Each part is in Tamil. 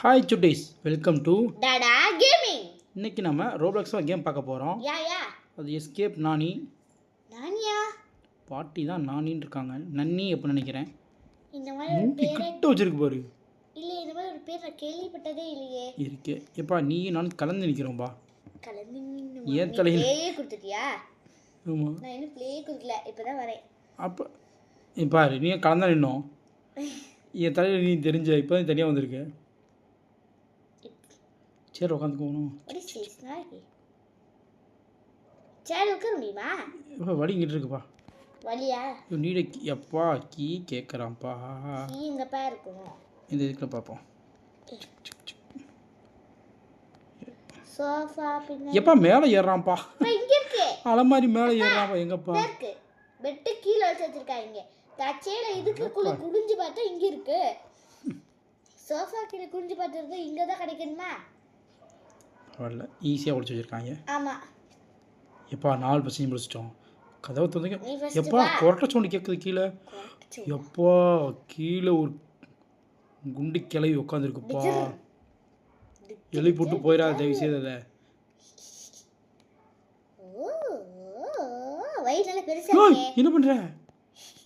Hi Chutties, welcome to Tata gaming. இன்னைக்கு நம்ம ரோப்ளாக்ஸில் கேம் பார்க்க போகிறோம். யா அது எஸ்கேப் நானி. நானியா? பாட்டி தான் நானின்னு இருக்காங்க. நன்னி எப்போ நினைக்கிறேன். இந்த மாதிரி ஒரு மூட்டி பேரை கிட்ட வச்சிருக்கு பாரு. இல்லை, இந்த மாதிரி ஒரு பேர் நான் கேள்விப்பட்டதே இல்லையே. இருக்கு. எப்பா நீ நானும் கலந்து நிற்கிறோம்பா. கலந்து ஏன் தலையில் பிளேயே கொடுத்துட்டியா? ஆமாம். நான் இன்னும் பிளேயே கொடுக்கல, இப்போ தான் வரேன். அப்போ பாரு, நீ கலந்தா நின்னோம். என் தலையில் நீ தெரிஞ்ச இப்போ தான் தனியாக வந்திருக்கு. சரி உட்காந்துக்கோணும். சேர் உட்கார முடியுமா? இப்போ வலி இங்கிட்டு இருக்குப்பா. வலியா? நீட எப்பா கீ கேட்குறான்ப்பா. கீ எங்கப்பா இருக்கும்? இந்த இதுக்குள்ள பார்ப்போம். சோஃபா பின்ன எப்பா மேலே ஏறுறான்ப்பா. இங்க இருக்கு. அலமாரி மேலே ஏறுறான்ப்பா. எங்கப்பா இருக்கு? பெட்டு கீழே வச்சு வச்சிருக்காங்க. தச்சேல இதுக்கு குடிஞ்சு பார்த்தா இங்க இருக்கு. சோஃபா கீழே குடிஞ்சு பார்த்தா இங்க தான் கிடைக்கணுமா? வரல, ஈஸியாக ஒழிச்சு வச்சுருக்காங்க. ஆமாம். எப்பா 4% முடிச்சிட்டோம். கதவை தந்துங்க. நீ first எப்பா வா. கொரட்டை சவுண்டு கேட்குது கீழே. எப்பா கீழே ஒரு குண்டு கிளவி உட்காந்துருக்குப்பா. எழுதி போட்டு போயிடாத தயவு செய்து. அதை வயிறு நல்லா பெருசா ஏய், இருக்கே. என்ன பண்ணுற?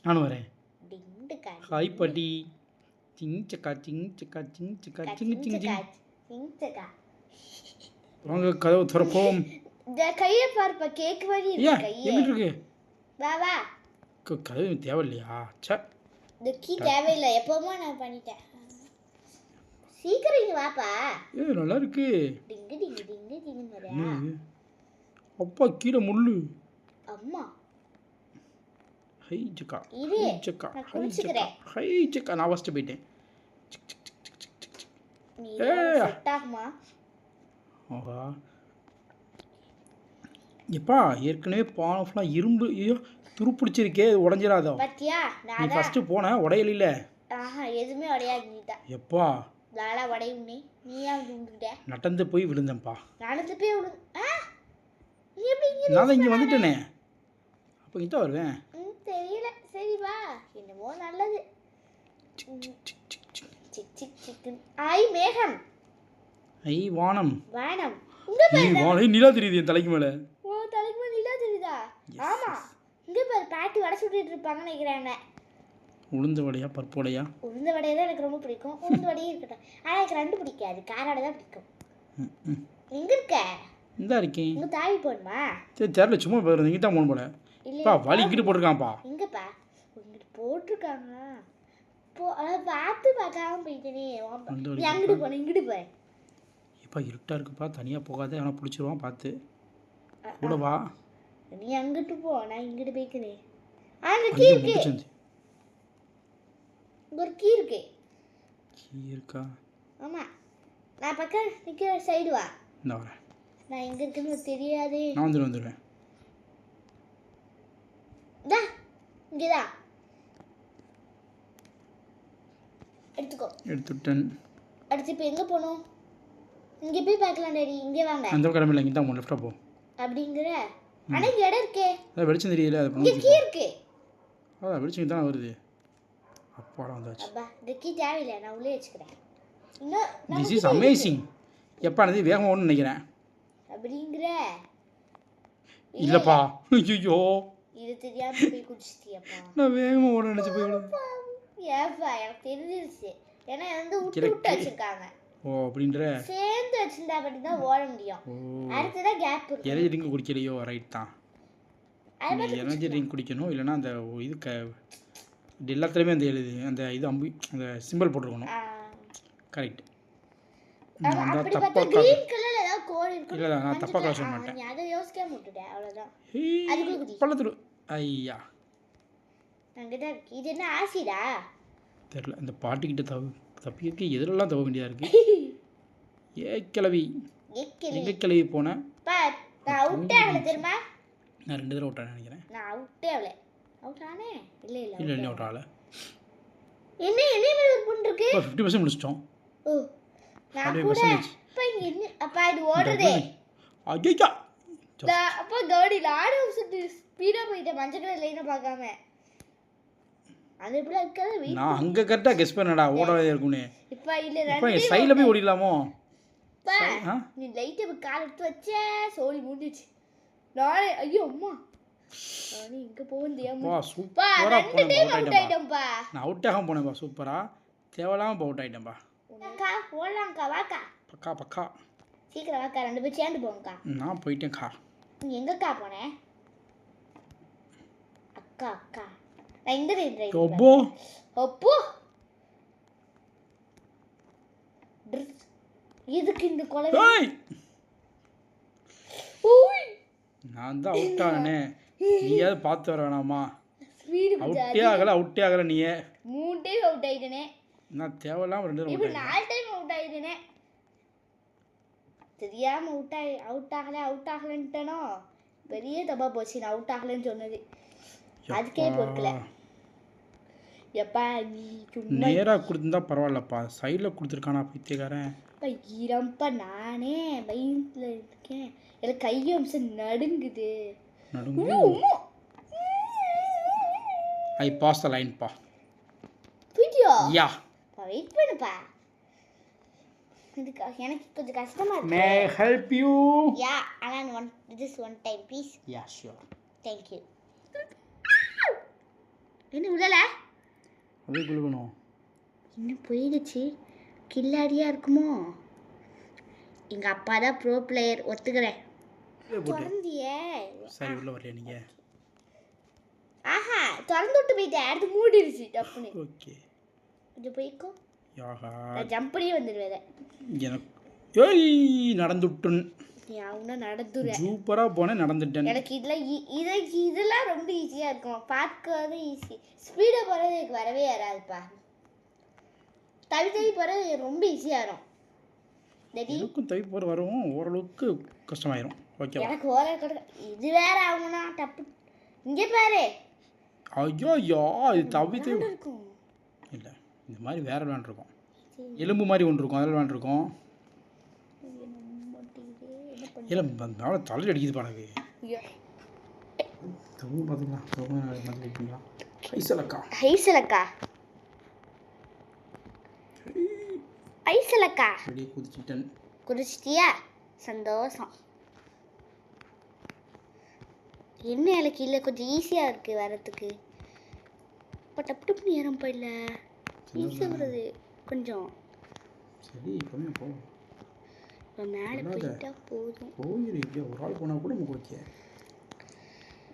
நானும் வரேன். டிண்டுக்கா ஹாய் பாட்டி. சிங் சக்கா சிங் சக்கா சிங் சக்கா சிங் சிங் சிங். டிண்டுக்கா. வாங்க கதவை திறப்போம். இந்த கையை பார்ப்பா, கேக் மாதிரி ஏன் இருக்கு கையே. எங்கிட்டு இருக்கு? வா வா. கதவு தேவையில்லையா? சே, இந்த கீ தேவையில்லை, எப்பவுமே நான் பண்ணிட்டேன். சீக்கிரம் இங்க வாப்பா. நல்லா இருக்கு. டிங்கு டிங்கு டிங்கு டிங்குன்னு வரையா? என்னது? அப்பா கீழே முள்ளு. அம்மா ஹை ஜக்கா இரு, ஹை ஜக்கா நான் ஹை ஜக்கா குளிச்சுக்கிறேன். ஹை ஜக்கா. நான் ஃபஸ்ட்டு போயிட்டேன். நீ ஏய். செட் ஆகுமா? ஆஹா, எப்பா ஏற்கனவே பானை ஃபுல்லாக இரும்பு. ஐயோ துருப்பிடிச்சிருக்கே, உடஞ்சிடாதோ. பாத்தியா? நீ நான் ஃபஸ்ட்டு போன உடையல. ஆஹா, எதுவுமே உடையாது. நீதான் எப்பா லாலா உடையும்னே. நீயா விழுந்துக்கிட்ட? நடந்து போய் விழுந்தேன்ப்பா. நடந்து போய் விழு. நீ எப்படி இங்க? நான் தான் இங்கே வந்துட்டேனே. அப்போ இங்கே தான் வருவேன். தெரியல. சரி வா, என்னமோ நல்லது. Sick sick chicken. ஐ மேகம். ஐ வானம். வானம். இங்க நீ பாரு. வானம் நிலா தெரியுது என் தலைக்கு மேலே. ஓ, தலைக்கு மேல நிலா தெரியுதா? ஆமா. இங்க பாரு, பாட்டி வடை சுட்டுட்டு இருப்பாங்கன்னு நினைக்கிறாங்க. உளுந்து வடையா பருப்பு வடையா? உளுந்த வடையை தான் எனக்கு ரொம்ப பிடிக்கும். உளுந்த வடையே இருக்கட்டும். ஆனால் எனக்கு ரெண்டு பிடிக்காது, காரோட தான் பிடிக்கும். எங்க இருக்க? இந்தா இருக்கேன். இங்க தாவி போகணுமா? சரி தெரியல, சும்மா போயிருந்தேன். இங்கே தான் போன போல. இல்லையா? வழி இங்கிட்டு போட்டிருக்கான்ப்பா. எங்கப்பா? இங்கிட்டு போட்டிருக்காங்க. பார்த்து பார்க்காம போயிட்டேனே. நீ அங்கிட்டு போன, இங்கிட்டு போய். இப்போ இருட்டாக இருக்குப்பா, தனியாக போகாத. ஆனால் பிடிச்சிருவான், பார்த்து கூட வா. நீ அங்கிட்டு போ, நான் இங்கிட்டு போய்க்கிறேன். அங்க கீ இருக்கு. இங்க ஒரு கீ இருக்கு. கீ இருக்கா? ஆமா. நான் பக்கம் நிக்கிற சைடு வா. இந்த வரேன். நான் எங்க இருக்குன்னு தெரியாது. நான் வந்துடுவேன். இந்தா இங்கதான் எடுத்துக்கோ. எடுத்துட்டேன். அடுத்து இப்போ எங்க போகணும்? இங்க போய் பார்க்கலாம் டாடி. இங்கே வாங்க. அந்த கிளம்பில இங்கே தான் லெஃப்டாக போ. அப்படிங்கிற. ஆனா இங்க இடம் இருக்கே. அதான் வெளிச்சம் தெரியல. அது இங்க பண்ணி கீ இருக்கு. அதான் வெளிச்சம் தானே வருது. அப்பாடா வந்தாச்சு. அப்பா, இந்த கீ தேவையில்லை, நான் உள்ளே வச்சுக்கிறேன். இன்னும் திஸ் இஸ் அமேசிங். எப்பா அது வேகமாக ஒன்று நினைக்கிறேன். அப்படிங்கிற. இல்லைப்பா. ஐயோ, இது தெரியாம போய் குடிச்சிட்டியாப்பா? நான் வேகமாக ஓட நினச்சி போய் விட. ஏப்பா, எனக்கு தெரிஞ்சிருச்சு. ஏன்னா வந்து விட்டு விட்டு வச்சிருக்காங்க. ஓ அப்படின்ற. சேர்ந்து வச்சிருந்தா பற்றி தான் ஓட முடியும். அடுத்ததான் கேப் இருக்கு. எனர்ஜி ட்ரிங்க் குடிக்கலையோ? ரைட் தான். எனர்ஜி ட்ரிங்க் குடிக்கணும், இல்லைன்னா அந்த இது எல்லாத்துலேயுமே அந்த எழுது அந்த இது அம்பு அந்த சிம்பிள் போட்டுருக்கணும். கரெக்ட். நான் அப்படி பார்த்தா தப்பாக கிரீன் கலர்ல ஏதாவது கோடு இருக்கு. இல்லை நான் தப்பாக கிளாஸ் சொல்ல மாட்டேன். நீ அதை யோசிக்காம விட்டுட்டேன், அவ்வளவுதான். அதுக்குள்ள குடி. பள்ளத்துரு. ஐயா அங்கதான் இருக்கு. இது என்ன ஆசிடா? தெரில. இந்த பாட்டிக்கிட்ட தப்பிக்க எதிரெல்லாம் தவ வேண்டியதாக இருக்கு. ஏ கிளவி எங்கே கிளவி போனேன்? நான் அவுட்டே ஆகல தெரியுமா? நான் 2 தடவை விட்டேன் நினைக்கிறேன். நான் அவுட்டே ஆகல. அவுட் ஆனே? இல்லை இல்லை இல்லை இல்லை விட்டால. என்ன மேல ஒரு புண் இருக்கு? 50% முடிச்சிட்டோம். ஓ, நான் கூட 100%. அப்பா இங்க என்ன? அப்பா இது ஓடுதே. ஐயா அப்பா கவுடி லாரி சுட்டு ஸ்பீடா போயிட்டேன், மஞ்சள் கலர் லைனை பார்க்காம. அது எப்படி இருக்காது? நான் அங்கே கரெக்டாக கெஸ் பண்ணடா ஓடவே இருக்கும்னு. இப்போ எப்பா இல்ல இப்போ ரெண்டு சைடில் போய் ஓடிடலாமோ? பா ஆ நீ லைட்டை கால் எடுத்து வச்சே சோழி முடிஞ்சிச்சு. நானே ஐயோ அம்மா நானே இங்கே போகந்தியா வா பா சூப்பராக ரெண்டு போனேன், டைம் அவுட் அவுட் ஆகிட்டேன்பா. ஆயிட்டேன்ப்பா. நான் அவுட் ஆகாம போனேன்பா, சூப்பராக. தேவையில்லாமல் அவுட் ஆகிட்டேன்பா. அக்கா போடலாம்க்கா வாக்கா பக்கா பக்கா. சீக்கிரம் வாக்கா, ரெண்டு பேரும் சேர்ந்து போங்கக்கா. நான் போயிட்டேன்க்கா. நீ எங்கக்கா போனேன்? அக்கா அக்கா நான் இந்த ரைட் ஒப்போ அப்போ இதுக்கு இந்த கொலை ஏய் ஓய் நான் தான் அவுட் ஆனே. நீயாவது பார்த்து வர வேணாமா? ஸ்பீடு அவுட்டே ஆகலை நீயே. 3 டைம் அவுட் ஆயிட்டேனே. நான் தேவையில்லாமல் 2 இப்போ தடவை 4 டைம் அவுட் ஆயிட்டேனே. தெரியாம அவுட் ஆகலன்ட்டனோ பெரிய தப்பா போச்சு. நான் அவுட் ஆகலன்னு சொன்னது அதுக்கே பொறுக்கல. எப்பா நீ சும்மா நேராக கொடுத்துருந்தா பரவாயில்லப்பா, சைடில் கொடுத்துருக்கானா பைத்தியக்காரன். இருப்பா நானே பயத்தில் இருக்கேன். எனக்கு கையும் அம்சம் நடுங்குது. நடுங்கு. ஐ பாஸ் த லைன் பா. வீடியோ யா வெயிட் பண்ணுப்பா. எனக்கு கொஞ்சம் கஷ்டமா இருக்கு. May help you? யா அதான் one time please. Yeah sure. Thank you. என்ன விடல? அப்படியே குளுக்கணும். இன்னும் போயிடுச்சு. கில்லாடியா இருக்குமோ? எங்க அப்பா தான் ப்ரோ பிளேயர், ஒத்துக்கிறேன். திறந்தியே. சரி உள்ள வரலையா நீங்க? ஆஹா திறந்து விட்டு போயிட்டேன். அடுத்து மூடிடுச்சு டப்புன்னு. ஓகே கொஞ்சம் போய்க்கோ. யாஹா நான் ஜம்ப் பண்ணி வந்துடுவேன். எனக்கு ஏய் நடந்துட்டேன். நீ அவனா நடந்துடுற. சூப்பராக போனேன், நடந்துட்டேன். எனக்கு இதெல்லாம் ரொம்ப ஈஸியாக இருக்கும். பார்க்கறது ஈஸி. ஸ்பீடாக போகிறது எனக்கு வரவே வராதுப்பா. தவி போகிறது ரொம்ப ஈஸியாக இருக்கும். எனக்கும் தவி போகிற வரும், ஓரளவுக்கு கஷ்டமாயிரும். ஓகே எனக்கு ஓரளவுக்கு இது வேற ஆகும்னா டப்பு. இங்கே பாரு. ஐயோ ஐயோ இது தவி இருக்கும். இல்லை இந்த மாதிரி வேற விளாண்டுருக்கோம். எலும்பு மாதிரி ஒன்று இருக்கும், அதில் விளாண்டுருக்கோம். இல்லை மேலே தலையில் அடிக்குது எனக்கு. தவும் பார்த்துக்கலாம், தவும் மாதிரி வைக்கலாம். ஐசலக்கா ரெடி குதிச்சிட்டேன். குதிச்சிட்டியா? சந்தோஷம். என்ன எனக்கு இல்லை கொஞ்சம் ஈஸியாக இருக்குது வரத்துக்கு. இப்போ டப்பு டப்புன்னு ஏறப்பா இல்லை ஈஸியாக வருது கொஞ்சம். சரி இப்போமே போ. இப்போ மேலே போயிட்டா போதும். போயிருக்கே ஒரு ஆள் போனால் கூட நமக்கு ஓகே.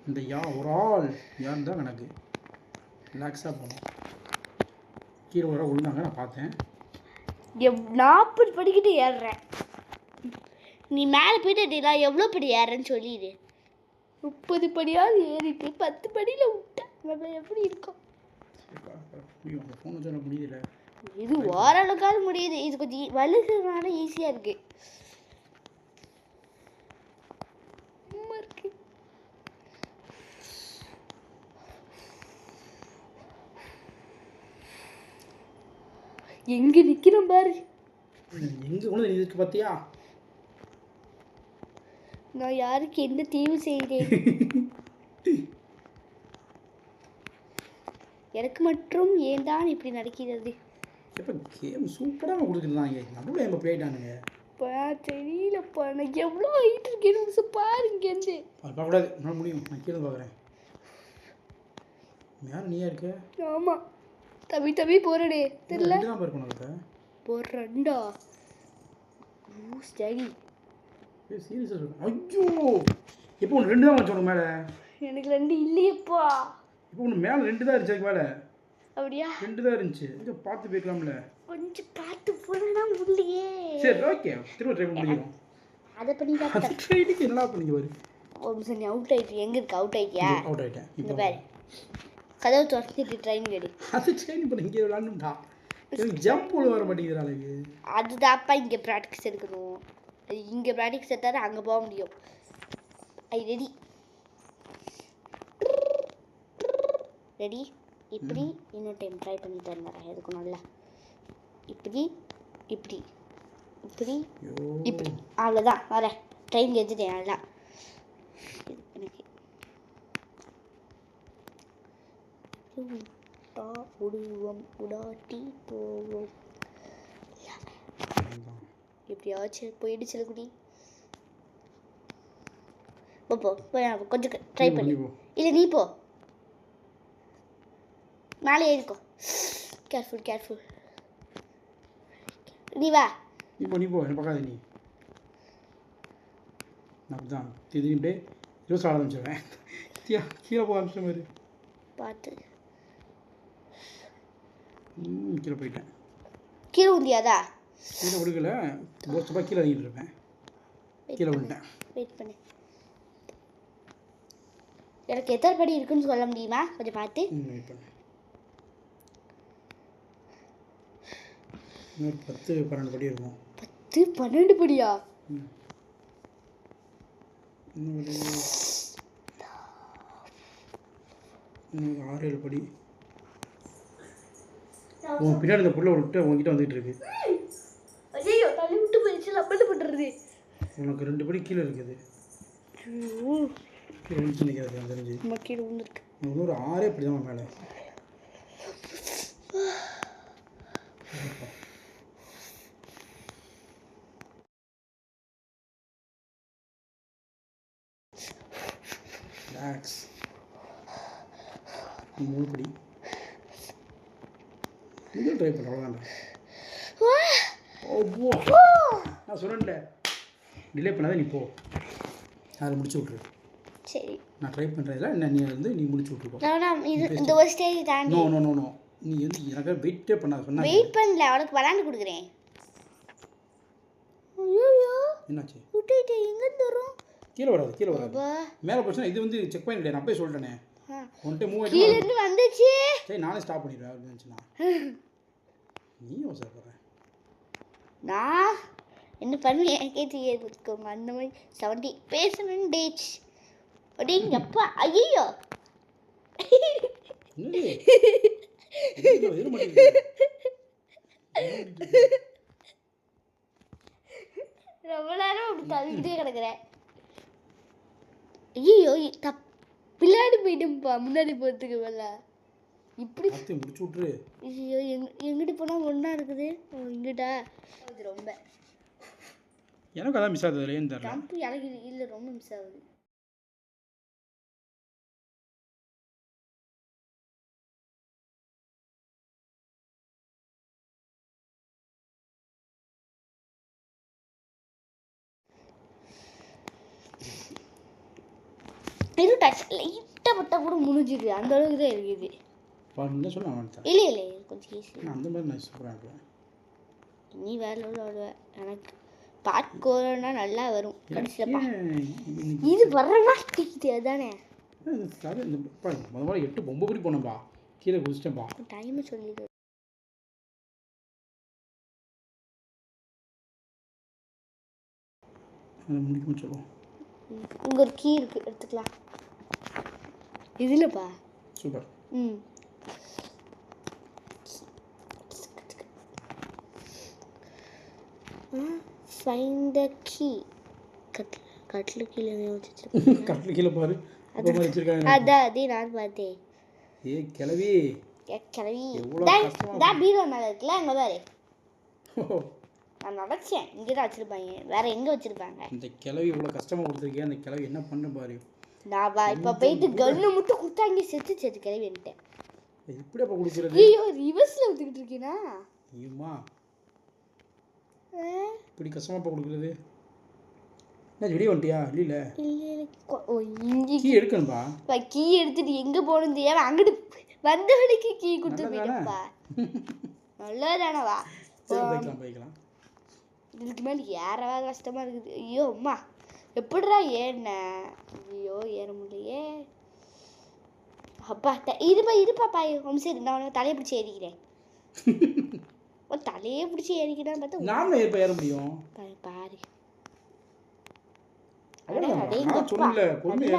இந்த ஒரு ஆள் யார் தான் எனக்கு ரிலாக்ஸாக போனோம். கீழே வர விழுந்தாங்க, நான் பார்த்தேன். 40 படிக்கிட்டு ஏறுறேன். நீ மேலே போயிட்டு நான் எவ்வளோ படி ஏறுறேன்னு சொல்லிடு. 30 படியாவது ஏறிட்டு 10 படியில் விட்டேன். நம்ம எப்படி இருக்கும்? ஃபோன் வச்சு முடியல. இது ஓரளவுக்காவது முடியுது. இது கொஞ்சம் வலுக்கிறதுனால ஈஸியாக இருக்கு. எங்க நிக்கிறோம் பாரு. எங்க கொண்டு இதுக்கு பார்த்தியா? நான் யாருக்கு எந்த தீவு செய்தேன்? எனக்கு மட்டும் ஏன் தான் இப்படி நடக்கிறது? இப்போ கேம் சூப்பராக கொடுத்துருந்தாங்க. நடுவில் எங்கே போயிட்டானுங்க தெரியலப்பா. நான் எவ்வளோ ஹைட் இருக்கேன்னு பாருங்க. இருந்து பார்க்கக்கூடாது, நான் முடியும். நான் கீழே பார்க்குறேன். யார் நீயா இருக்க? ஆமாம் தவி போறடே தெரியல. தான் போயிருக்கணும் அதுக்கு போடுறா. ஸ்டடி சீரியஸாக சொல்கிறேன். ஐயோ இப்போ ஒன்று 2 தான் வச்சோம் மேலே. எனக்கு 2 இல்லையப்பா. இப்போ ஒன்று மேலே 2 தான் இருந்துச்சு. அதுக்கு மேலே அப்படியா? 2 தான் இருந்துச்சு. கொஞ்சம் பார்த்து போய்க்கலாம்ல. கொஞ்சம் பார்த்து போனா முடியலையே. சரி ஓகே, திரும்ப ட்ரை பண்ணிக்கிறோம். அதை பண்ணி அது ட்ரைனிங் என்னடா பண்ணிக்க பாரு. சரி அவுட் ஆயிட்டு. எங்கே இருக்கு? அவுட் ஆயிட்டியா? அவுட் ஆகிட்டேன். இப்போ பாரு கதவு திறந்துட்டு ட்ரைனிங் ரெடி. அது ட்ரைனிங் பண்ணி இங்கே விளாண்டுட்டா. ஜம்ப் போல வர மாட்டேங்குது நாளைக்கு. அதுதான்ப்பா இங்கே ப்ராக்டிஸ் எடுக்கணும். இங்கே ப்ராக்டிஸ் எடுத்தாரு அங்கே போக முடியும். ஐ ரெடி ரெடி. இப்படி இன்னொரு டைம் ட்ரை பண்ணி தரேன். எதுக்கு நல்லா இப்படி இப்படி இப்படி இப்படி அவ்வளோதான். வரேன் ட்ரெயின் எடுத்துட்டேன் நல்லா. எனக்கு உடுவோம் உடாட்டி போவோம். எப்படியாச்சும் போயிடு செல்லக்குட்டி. போ கொஞ்சம் ட்ரை பண்ணி. இல்லை நீ போ, மேலே ஏறிக்கோ. கேர்ஃபுல். நீ வா. நீ போ என்ன பார்க்காத நீ. நான் தான் திரும்பிட்டு 20 ஆரம்பிச்சிடுவேன். கீழே போக ஆரம்பிச்ச மாதிரி பார்த்து. கீழே போயிட்டேன். கீழே ஊந்தியாதா? கீழே விடுக்கல, போஸ்டப்பா கீழே இறங்கிட்டு இருப்பேன். கீழே விட்டேன். வெயிட் பண்ணு. எனக்கு எத்தனை படி இருக்குன்னு சொல்ல முடியுமா? கொஞ்சம் பார்த்து. வெயிட் பண்ணு. இன்னொரு 10-12 படி இருக்கும். 10-12 படியா? இன்னொரு 6-7 படி. உன் பின்னாடி இந்த புள்ள விட்டு உங்ககிட்ட வந்துட்டு இருக்கு. ஐயோ தள்ளி விட்டு போயிடுச்சு. லப்பட்டு பண்ணுறது. உனக்கு 2 படி கீழே இருக்குது. கீழே விழுந்து நிற்கிறது எனக்கு தெரிஞ்சு. கீழே விழுந்துருக்கு. இன்னொரு 6 படி தான் மேலே. ரிலாக்ஸ். 3 படி. நீங்கள் ட்ரை பண்ண அவ்வளோதான்டா. நான் சொன்னேன்ல டிலே பண்ணாத, நீ போ. அதை முடிச்சு விட்ரு. சரி நான் ட்ரை பண்ணுறதில்ல. என்ன நீ நீ முடிச்சு விட்ருக்கோம். இந்த ஒரு ஸ்டேஜ் தாண்டி. நோ நீ எனக்கு வெயிட்டே பண்ணாத. சொன்னா வெயிட் பண்ணல, அவளுக்கு விளாண்டு கொடுக்குறேன். ஐயோ என்னாச்சு? விட்டுட்டு எங்கேருந்து வரும்? கீழே வராது. மேலே போச்சுன்னா இது செக் பண்ணிட்டேன். நான் போய் சொல்லிட்டேனே. ஒன் டைம் மூவ் கீழே இருந்து வந்துச்சு. சரி நானே ஸ்டாப் பண்ணிடுவேன் அப்படின்னு இருந்துச்சுன்னா. நீ யோசிக்கிறேன். நான் என்ன பண்ணுவேன் கேட்டு ஏற்படுத்திக்கோங்க. அந்த மாதிரி 70 பேசணும் டேட் அப்படிங்கப்பா. ஐயோ ரொம்ப நேரம் அப்படி தவிக்கிட்டே கிடக்குறேன். ஐயோ பின்னாடி போயிட்டுப்பா, முன்னாடி போகிறதுக்கு மேல இப்படி முடிச்சு விட்ரு. ஐயோ எங்கிட்ட போனால் ஒன்றா இருக்குது. இங்கிட்டா அது ரொம்ப எனக்கு அதான் மிஸ் ஆகுது. ஏன்னு தெரியல. ஜம்ப் எனக்கு இல்லை, ரொம்ப மிஸ் ஆகுது. இன்னும் டச் லைட்டாக பட்டால் கூட முடிஞ்சுது. அந்த அளவுக்கு தான் இருக்குது. என்ன சொல்ல அவன் இல்லை கொஞ்சம் ஈஸி. அந்த மாதிரி நான் சூப்பராக இருக்குவேன். நீ வேறு லெவலில் எனக்கு பார்க்கோன்னா நல்லா வரும் கடைசியில். இது வர மாட்டேங்குது அதானே. முதல்ல 8 பொம்பை படி போனேன்பா, கீழே குதிச்சிட்டேன்பா. டைம் சொல்லிடு. முடிக்கும் சொல்லுவோம். இங்கே ஒரு கீ இருக்குது, எடுத்துக்கலாம். இதுலப்பா சூப்பர். Find the key. கட்டில் கீழே வச்சிருக்கேன். கட்டில் கீழே பாரு. அதான் அதே நான் பார்த்தேன். கிளவி பீரோ மேலே இருக்குல்ல, அங்கே பாரு. நான் நினச்சேன் இங்கே தான் வச்சுருப்பாங்க, வேற எங்கே வச்சுருப்பாங்க. இந்த கிளவி இவ்வளோ கஷ்டமாக கொடுத்துருக்கேன். அந்த கிளவி என்ன பண்ண பாரு. நான் இப்போ போயிட்டு கன்று மட்டும் கொடுத்தாங்க. செத்து கிளவி வந்துட்டேன். எப்படி அப்போ கொடுக்குறது? ஐயோ ரிவர்ஸில் வந்துக்கிட்டு இருக்கீனா? ஐயோம்மா இப்படி கஷ்டமாக இப்போ கொடுக்குறது. என்ன ரெடி வந்துட்டியா? இல்லை கீ எடுக்கணும்பா. கீ எடுத்துட்டு எங்கே போகணும் தெரியாம அங்கிட்டு வந்தவனுக்கு கீ கொடுத்து போயிட்டப்பா. நல்லதானவா? போய்க்கலாம். இதுக்கு மேலே ஏறவா கஷ்டமாக இருக்குது. ஐயோ அம்மா எப்படிடா ஏறின? ஐயோ ஏற முடியலையே. அப்பா இருப்பாப்பா. சரி நான் உனக்கு தலையை பிடிச்சி ஏறிக்கிறேன். தலையை பிடிச்சி ஏறிக்கிறேன்னு பார்த்தா நாம எப்போ ஏற முடியும் பாரு.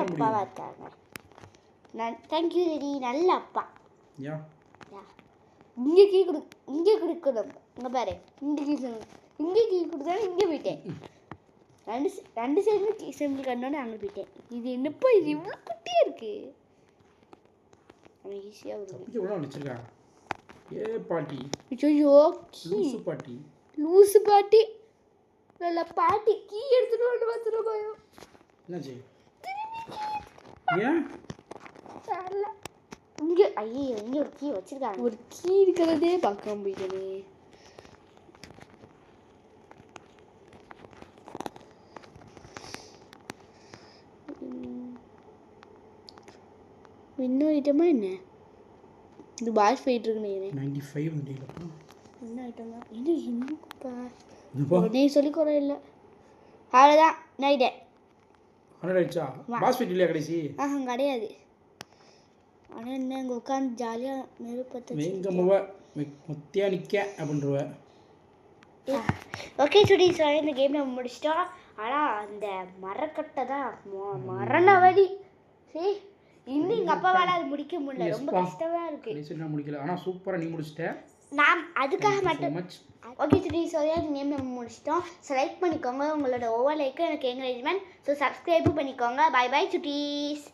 அப்பாவா இருக்காங்க. Thank you ready. நல்ல அப்பா. இங்கே கீ கொடுக்கணும். இங்கே பாரு, இங்கே கீ கொடுத்தாலும் இங்கே போயிட்டேன். ரெண்டு சைடுமே கீ சிம்பிள் கண்ணோன்னு அங்கே போயிட்டேன். இது என்னப்பா இது இவ்வளோ குட்டியாக இருக்கு. ஈஸியாக வச்சிருக்கா. ஏ பாட்டி. ஐயோ லூசு பாட்டி. லூசு பாட்டி. நல்ல பாட்டி கீ எடுத்துட்டு வந்து வச்சிருக்கோம். என்னாச்சு? ஏன் தெரியல. இங்க ஐயோ இங்க ஒரு கீ வச்சிருக்காங்க. ஒரு கீ இருக்கிறதே பார்க்க முடியலனே. இன்னும் ஐட்டமா என்ன? இது பாய்ஸ் ஃபைட் இருக்குன்னு 95 வந்துட்டீங்களா? என்ன ஐட்டம் தான் இது இன்னும் நீ சொல்லி குறை இல்லை. அவ்வளோதான் நைட்டே 100 ஆயிடுச்சா? பாஸ் ஃபைட் இல்லையா கடைசி? கிடையாது. ஆனால் என்ன இங்கே உட்காந்து ஜாலியாக நெருப்பத்தை எங்கம்மாவ மொத்தியா நிற்க அப்படின்றவ. ஓகே சுடீஸ் இந்த கேம் நம்ம முடிச்சிட்டோம். ஆனால் அந்த மரக்கட்டை தான் மரண வலி. சரி இன்னும் எங்கள் அப்பாவால் அது முடிக்க முடியல. ரொம்ப கஷ்டமாக இருக்குது. நான் முடிக்கல. ஆனால் சூப்பராக நீ முடிச்சிட்டேன். நான் அதுக்காக மட்டும் ஓகே சுடீஸ் இந்த கேம் நம்ம முடிச்சிட்டோம். ஸோ லைக் பண்ணிக்கோங்க. உங்களோட ஒவ்வொரு லைக்கும் எனக்கு என்கரேஜ்மெண்ட். ஸோ சப்ஸ்கிரைபும் பண்ணிக்கோங்க. Bye bye சுடீஸ்.